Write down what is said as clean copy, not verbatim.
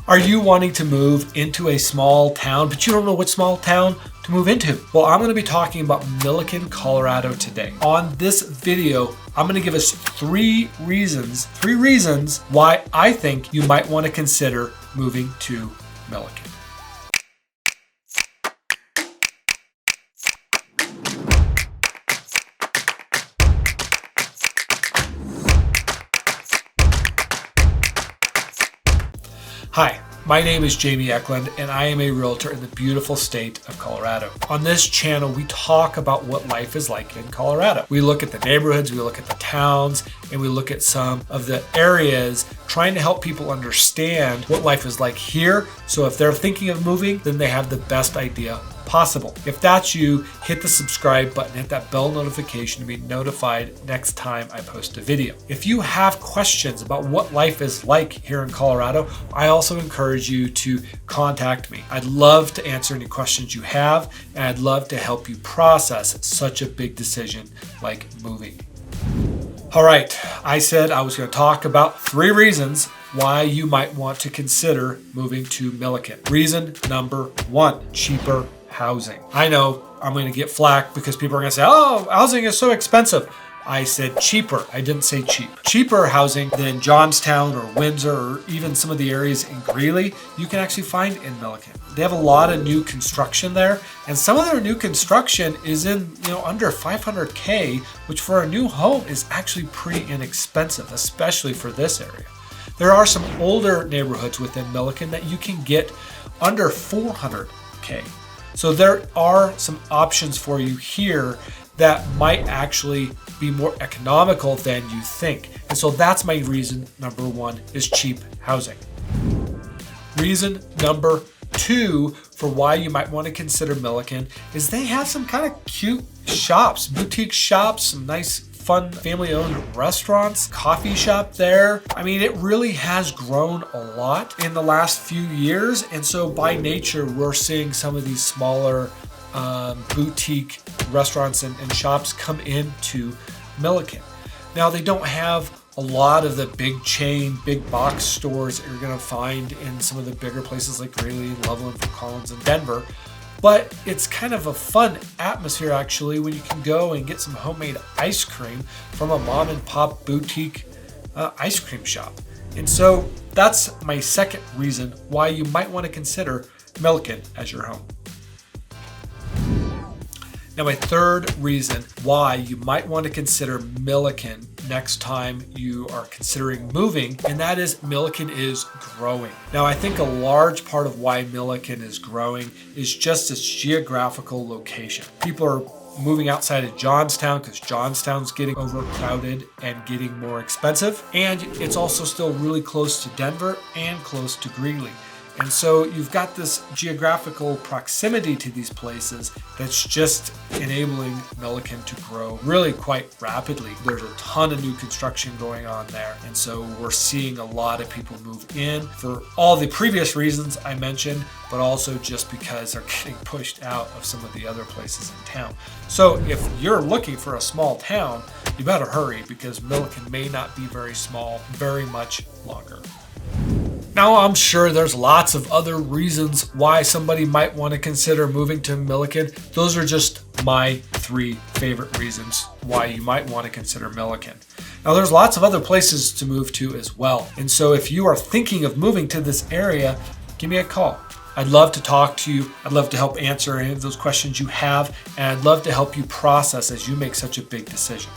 Are you wanting to move into a small town, but you don't know what small town to move into? Well, I'm going to be talking about Milliken, Colorado today. On this video, I'm going to give us three reasons why I think you might want to consider moving to Milliken. Hi, my name is Jamie Eklund, and I am a realtor in the beautiful state of Colorado. On this channel, we talk about what life is like in Colorado. We look at the neighborhoods, we look at the towns, and we look at some of the areas trying to help people understand what life is like here. So if they're thinking of moving, then they have the best idea possible. If that's you, hit the subscribe button, hit that bell notification to be notified next time I post a video. If you have questions about what life is like here in Colorado, I also encourage you to contact me. I'd love to answer any questions you have, and I'd love to help you process such a big decision like moving. All right, I said I was going to talk about three reasons why you might want to consider moving to Milliken. Reason number one, cheaper housing. I know I'm going to get flack because people are going to say, oh, housing is so expensive. I said cheaper. I didn't say cheap. Cheaper housing than Johnstown or Windsor or even some of the areas in Greeley, you can actually find in Milliken. They have a lot of new construction there, and some of their new construction is in, under $500K, which for a new home is actually pretty inexpensive, especially for this area. There are some older neighborhoods within Milliken that you can get under $400K. So there are some options for you here that might actually be more economical than you think. And so that's my reason number one, is cheap housing. Reason number two for why you might want to consider Milliken is they have some kind of cute shops, boutique shops, some nice fun family-owned restaurants, coffee shop there. I mean, it really has grown a lot in the last few years. And so by nature, we're seeing some of these smaller boutique restaurants and shops come into Milliken. Now, they don't have a lot of the big chain, big box stores that you're going to find in some of the bigger places like Greeley, Loveland, Fort Collins, and Denver. But it's kind of a fun atmosphere actually when you can go and get some homemade ice cream from a mom and pop boutique ice cream shop. And so that's my second reason why you might want to consider Milliken as your home. Now, my third reason why you might want to consider Milliken next time you are considering moving, and that is Milliken is growing. Now, I think a large part of why Milliken is growing is just its geographical location. People are moving outside of Johnstown because Johnstown's getting overcrowded and getting more expensive, and it's also still really close to Denver and close to Greeley. And so you've got this geographical proximity to these places that's just enabling Milliken to grow really quite rapidly. There's a ton of new construction going on there. And so we're seeing a lot of people move in for all the previous reasons I mentioned, but also just because they're getting pushed out of some of the other places in town. So if you're looking for a small town, you better hurry because Milliken may not be very small very much longer. Now, I'm sure there's lots of other reasons why somebody might want to consider moving to Milliken. Those are just my three favorite reasons why you might want to consider Milliken. Now, there's lots of other places to move to as well. And so if you are thinking of moving to this area, give me a call. I'd love to talk to you. I'd love to help answer any of those questions you have. And I'd love to help you process as you make such a big decision.